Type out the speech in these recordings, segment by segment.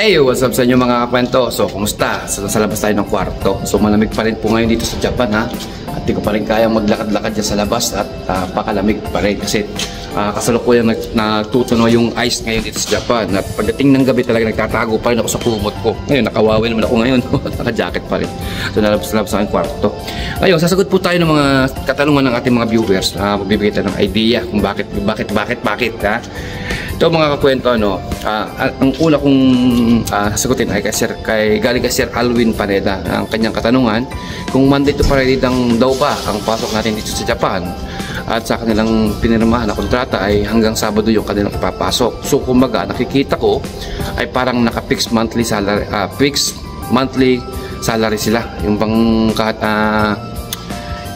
Hey, what's up sa inyo mga kakwento? So, kumusta? Sa labas tayo ng kwarto. So, malamig pa rin po ngayon dito sa Japan, ha? At di ko pa rin kaya maglakad-lakad dyan sa labas at pakalamig pa rin kasi kasalukuyan nagtutuno yung ice ngayon dito sa Japan. At pagdating ng gabi talaga nagtatago pa rin ako sa kumot ko. Ngayon, nakawawi naman ako ngayon. Naka-jacket pa rin. So, nalabas-labas sa aking kwarto. Ngayon, sasagot po tayo ng mga katanungan ng ating mga viewers. Magbibigay tayo ng idea kung bakit, ha? Ito mga kakwento, ang una kong sasagutin ay galing kay Sir Alwin Paneda. Ang kanyang katanungan, kung Monday to Friday daw ba ang pasok natin dito sa Japan at sa kanilang pinirmahan na kontrata ay hanggang Sabado yung kanilang ipapasok. So kumbaga nakikita ko ay parang naka-fixed monthly salary, fixed monthly salary sila. Yung bang kahit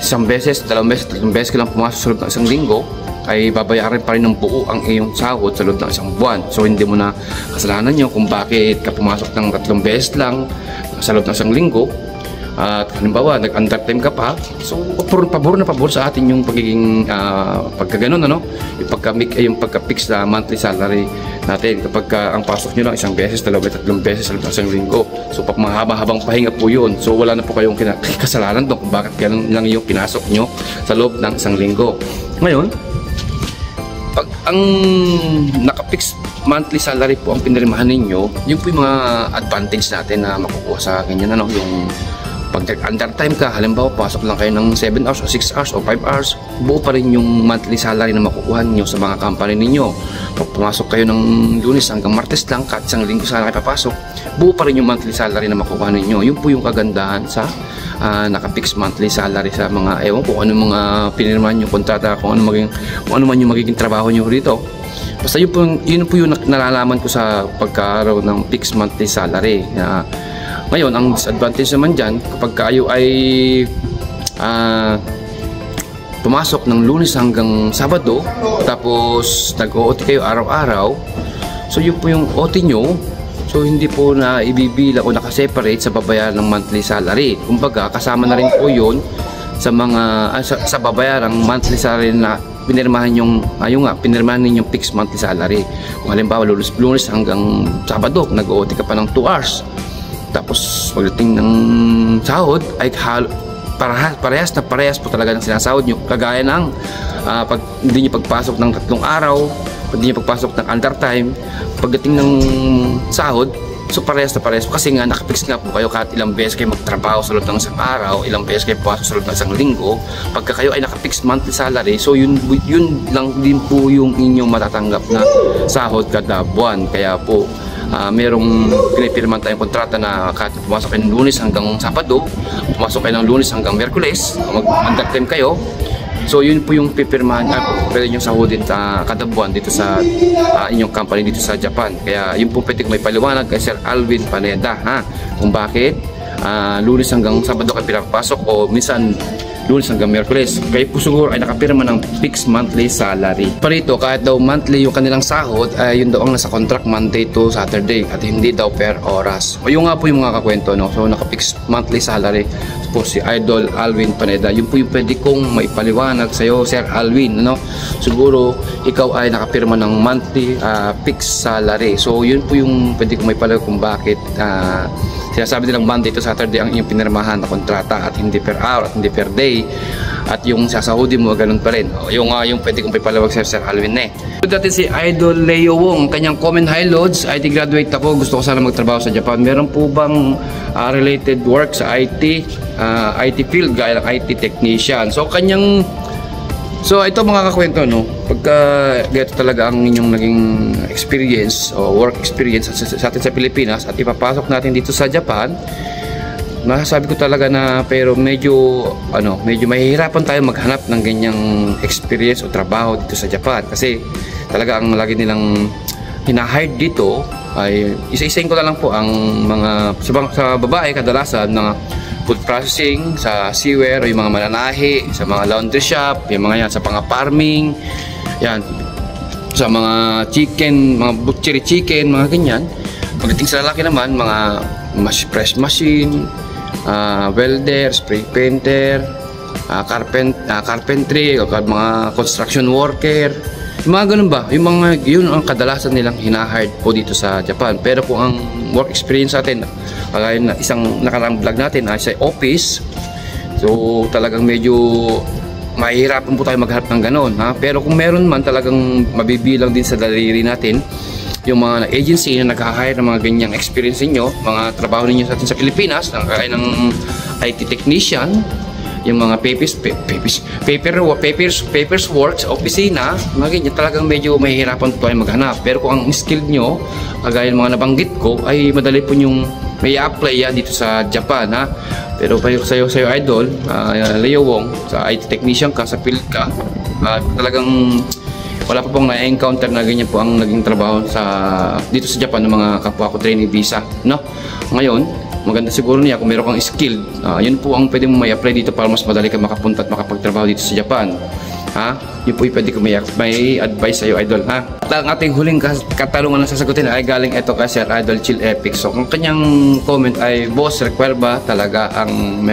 isang beses, dalawang beses, tatlong beses ka lang pumasok sa loob ng isang linggo ay babayaran pa rin ng buo ang iyong sahod sa loob ng isang buwan. So hindi mo na kasalanan nyo kung bakit ka pumasok ng 3 beses lang sa loob ng isang linggo. At halimbawa, nag-undertime ka pa. So pabor na pabor sa atin yung pagiging pagkaganon, yung pagka-fix na monthly salary natin. Kapag ang pasok nyo lang isang beses, 2 beses, 3 beses sa loob ng isang linggo. So pag mahaba-habang pahinga po yun. So wala na po kayong kasalanan doon kung bakit ganun lang yung pinasok nyo sa loob ng isang linggo. Ngayon, pag ang naka-fix monthly salary po ang pinirmahan ninyo, yun po yung mga advantage natin na makukuha sa ganyan, yung pag undertime ka, halimbawa pasok lang kayo ng 7 hours o 6 hours o 5 hours, buo pa rin yung monthly salary na makukuha niyo sa mga company ninyo. Pag pumasok kayo ng Lunes hanggang Martes lang, kahit isang linggo sana kayo papasok, buo pa rin yung monthly salary na makukuha ninyo. Yun po yung kagandahan sa naka-fix monthly salary sa mga, ewan ko ano mga pinirmahan nyo kontrata, kung ano man yung magiging trabaho nyo rito. Basta yun po yung nalalaman ko sa pagkaroon ng fixed monthly salary. Ngayon, ang disadvantage naman dyan, kapag kayo ay pumasok ng Lunes hanggang Sabado, tapos nag-OT kayo araw-araw, so yun po yung OT nyo, so hindi po na ibibilang o nakaseparate sa babayaran ng monthly salary. Kumbaga, kasama na rin po yun sa mga sa babayarang monthly salary na pinirmahan pinirmahan ninyong fixed monthly salary. Kung halimbawa Lunes hanggang Sabado, nag-OT ka pa ng 2 hours. Tapos pagdating ng sahod ay parehas po talaga ng sinasahod nyo. Kagaya ng pag hindi nyo pagpasok ng 3 araw, pag hindi nyo pagpasok ng undertime, pagdating ng sahod, so parehas kasi nga nakapix nga po kayo kahit ilang beses kayo magtrabaho sa loob ng isang araw, ilang beses kayo pasok sa loob ng isang linggo. Pagka kayo ay nakapix monthly salary, so yun lang din po yung inyong matatanggap na sahod kada buwan. Kaya po merong pinipirman tayong kontrata na kahit pumasok kayo ng Lunes hanggang Sabado, pumasok kayo ng Lunes hanggang Miyerkules, mag-undertime kayo, so yun po yung pipirmahan pwede nyo sahodin kada buwan dito sa inyong company dito sa Japan. Kaya yun po pwede ko may paliwanag kay Sir Alwin Paneda, kung bakit Lunes hanggang Sabado kayo pinapasok o minsan Lunes hanggang Miyerkules. Kayo po siguro ay nakapirma ng fixed monthly salary. Parito, kahit daw monthly yung kanilang sahod, yun daw ang nasa contract Monday to Saturday at hindi daw per oras. O yun nga po yung mga kakwento, so naka-fixed monthly salary po si Idol Alwin Paneda. Yun po yung pwede kong maipaliwanag sa'yo, Sir Alwin. Siguro ikaw ay nakapirma ng monthly fixed salary. So yun po yung pwede kong maipaliwanag kung bakit sinasabi nilang Monday to Saturday ang inyong pinirmahan na kontrata at hindi per hour at hindi per day, at yung sasahudin mo ganun pa rin. Yung pwede kong pipalawag sa Sir Alwin Dati si Idol Leo Wong, kanyang comment, hi Lods, IT graduate ako, gusto ko sana magtrabaho sa Japan. Meron po bang related work sa IT field gaya ng IT technician? So ito mga kakwento, pagka ganito talaga ang inyong naging experience o work experience sa atin sa Pilipinas at ipapasok natin dito sa Japan, masasabi ko talaga na pero medyo mahihirapan tayo maghanap ng ganyang experience o trabaho dito sa Japan kasi talaga ang lagi nilang hinahire dito ay isa-isahin ko na lang po ang mga sa babae kadalasan na food processing, sa seawear, yung mga mananahi, sa mga laundry shop, yung mga yan, sa mga farming, yan, sa mga chicken, mga butchery chicken, mga ganyan. Pagdating sa lalaki naman, mga press machine, welder, spray painter, carpentry, o mga construction worker, yung mga ganun ba, yun ang kadalasan nilang hinahire po dito sa Japan. Pero kung ang work experience natin. Kagaya na isang nakaraang vlog natin ay sa office. So talagang medyo mahihirapan po tayo maghanap ng ganon, ha? Pero kung meron man, talagang mabibilang din sa daliri natin yung mga agency na nag-hire ng mga ganyang experience ninyo, mga trabaho ninyo sa atin sa Pilipinas, kagaya ng IT technician, yung mga papers works, opisina, mga ganyan, talagang medyo mahihirapan po tayo maghanap. Pero kung ang skill nyo, kagaya ng mga nabanggit ko, ay madali po yung may apply yan dito sa Japan, ha? Pero sa'yo idol, Leo Wong, sa IT technician ka, sa field ka, talagang wala pa pong na-encounter na ganyan po ang naging trabaho dito sa Japan ng mga kapwa ko trainee visa, no? Ngayon, maganda siguro niya kung meron kang skill, yun po ang pwede mo may apply dito para mas madali ka makapunta at makapagtrabaho dito sa Japan, ha? Yun po yung pwede ko may advice sa'yo, idol, ha? At ang ating huling katanungan na sasagutin ay galing ito kay Sir Idol Chill Epic. So kung kanyang comment ay, boss, require ba talaga ang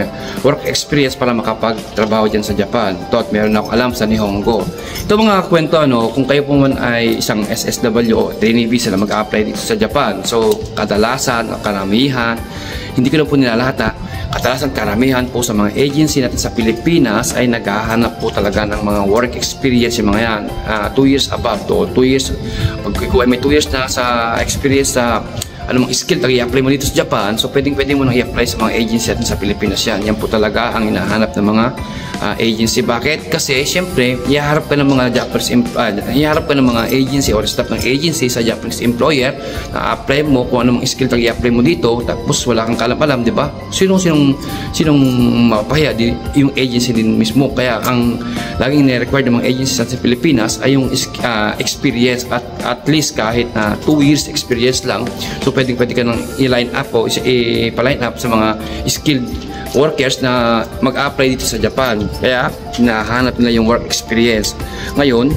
work experience para makapagtrabaho dyan sa Japan? Ito at meron ako alam sa Nihongo. Ito mga kwento, kung kayo po man ay isang SSW o trainee visa na mag-apply dito sa Japan, so kadalasan, karamihan, hindi ko lang po nilalahat, kadalasan karamihan po sa mga agency natin sa Pilipinas ay naghahanap po talaga ng mga work experience, yung mga yan, 2 years above to 2 years. Pag may 2 years na sa experience sa anumang skill, i-apply mo dito sa Japan, so pwede mo nang i-apply sa mga agency natin sa Pilipinas yan. Yan po talaga ang hinahanap ng mga agency. Bakit? Kasi syempre, iharap ka ng mga iharap ka ng mga agency or staff ng agency sa Japanese employer na apply mo kung anong skill i-apply mo dito, tapos wala kang kalam-alam, di ba? Sinong mapahiya? Yung agency din mismo. Kaya ang laging ni-require ng mga agency sa Pilipinas ay yung experience at least kahit na 2 years experience lang. So pwede ka nang i-line up o i-line up sa mga skilled workers na mag-apply dito sa Japan. Kaya hinahanap nila yung work experience. Ngayon,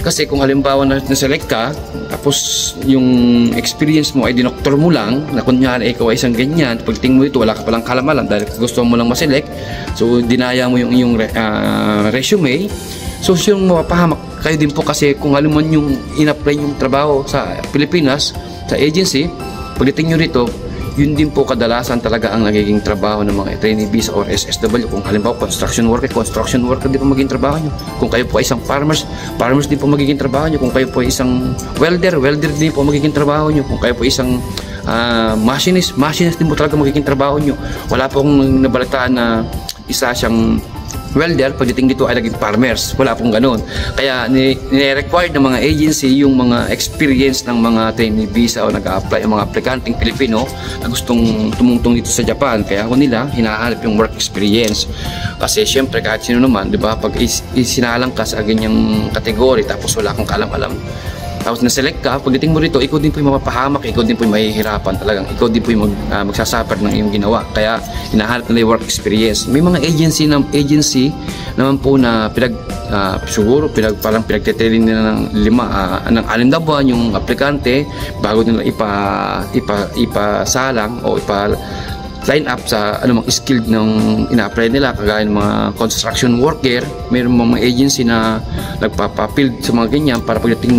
kasi kung halimbawa na-select ka, tapos yung experience mo ay dinoktor mo lang, na kunyari ikaw ay isang ganyan, pagtingin mo dito wala ka palang kalamalan dahil gusto mo lang ma-select, so dinaya mo yung resume, so yung mapapahamak kayo din po. Kasi kung halimbawa yung in-apply yung trabaho sa Pilipinas, sa agency, pagdating nyo rito, yun din po kadalasan talaga ang nagiging trabaho ng mga trainee visa or SSW. Kung halimbawa construction worker din po magiging trabaho nyo. Kung kayo po ay isang farmers din po magiging trabaho nyo. Kung kayo po ay isang welder din po magiging trabaho nyo. Kung kayo po ay isang machinist din po talaga magiging trabaho nyo. Wala pong nabalitaan na isa siyang welder, pagdating dito ay naging farmers. Wala pong ganun. Kaya nire-required ng mga agency yung mga experience ng mga trainee visa o nag-a-apply, yung mga aplikanteng Pilipino na gustong tumungtong dito sa Japan. Kaya ako nila hinahanap yung work experience. Kasi syempre kahit sino naman, di ba, pag isinalang ka sa ganyang kategory tapos wala kang kaalam-alam, tapos na-select ka, pagdating mo rito, ikaw din po yung mapapahamak, ikaw din po yung mahihirapan talagang, ikaw din po yung magsasuffer ng iyong ginawa. Kaya hinahanap nila yung work experience. May mga agency naman po na siguro parang pinagtitraining nila ng 6 na buwan yung aplikante bago nila ipasalang o line up sa anumang skilled ng ina-apply nila, kagaya ng mga construction worker. Mayroon mga agency na nagpapapild sa mga ganyan para pagdating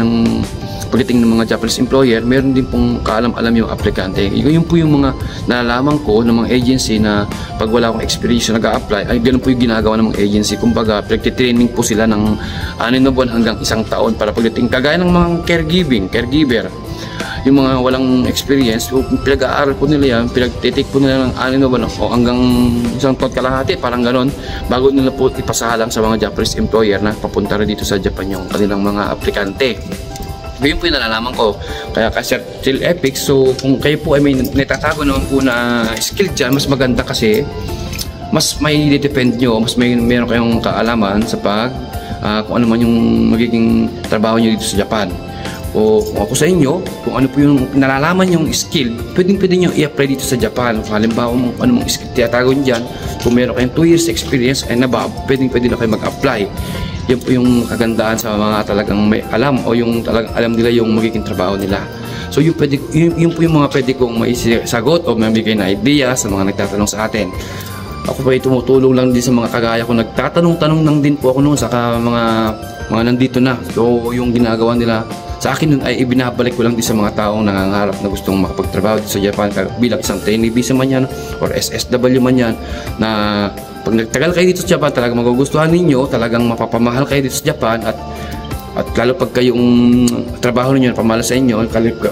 ng mga Japanese employer, meron din pong kaalam-alam yung aplikante. Yun po yung mga nalalaman ko ng mga agency na pag wala akong experience na nag-a-apply, ay ganun po yung ginagawa ng mga agency. Kumbaga, pinagtitraining po sila ng 6 na buwan hanggang 1 taon para pagdating, kagaya ng mga caregiver, yung mga walang experience, pinag-aaral po nila yan, pinag-take po nila ng 6 na buwan o hanggang 1 taon kalahati, parang ganon, bago nila po ipasahalang sa mga Japanese employer na papunta rin dito sa Japan yung kanilang mga aplikante. Yun po yung nalalaman ko. Kaya Sir Chill Epic, so kung kayo po ay may natatago naman po na skill dyan, mas maganda kasi mas may depend nyo, mas meron kayong kaalaman sa kung ano man yung magiging trabaho nyo dito sa Japan. O kung ako sa inyo, kung ano po yung nalalaman yung skill, pwede nyo i-apply dito sa Japan. Kung halimbawa ano mong skill tiyatago nyo dyan, kung meron kayong 2 years experience ay pwede na kayo mag-apply. Yan po yung kagandahan sa mga talagang may alam o yung talagang alam nila yung magiging trabaho nila. So yun po yung mga pwede kong maisagot o mabigay na idea sa mga nagtatanong sa atin. Ako pa ay tumutulong lang din sa mga kagaya ko. Nagtatanong-tanong lang din po ako noon sa mga nandito na. So yung ginagawa nila Sa akin nun ay ibinabalik ko lang din sa mga taong nangangarap na gustong makapagtrabaho dito sa Japan bilang isang trainee visa man yan or SSW man yan, na pag nagtagal kayo dito sa Japan, talagang magugustuhan ninyo, talagang mapapamahal kayo dito sa Japan, at lalo pag kayong trabaho ninyo pamahal sa inyo,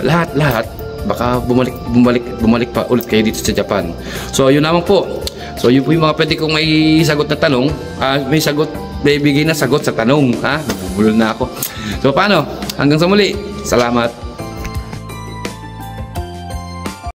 lahat baka bumalik pa ulit kayo dito sa Japan. So yun naman po. So yun po yung mga pwede kong may sagot na tanong. May bigay na sagot sa tanong. Bubulol na ako. So paano? Hanggang sa muli. Salamat.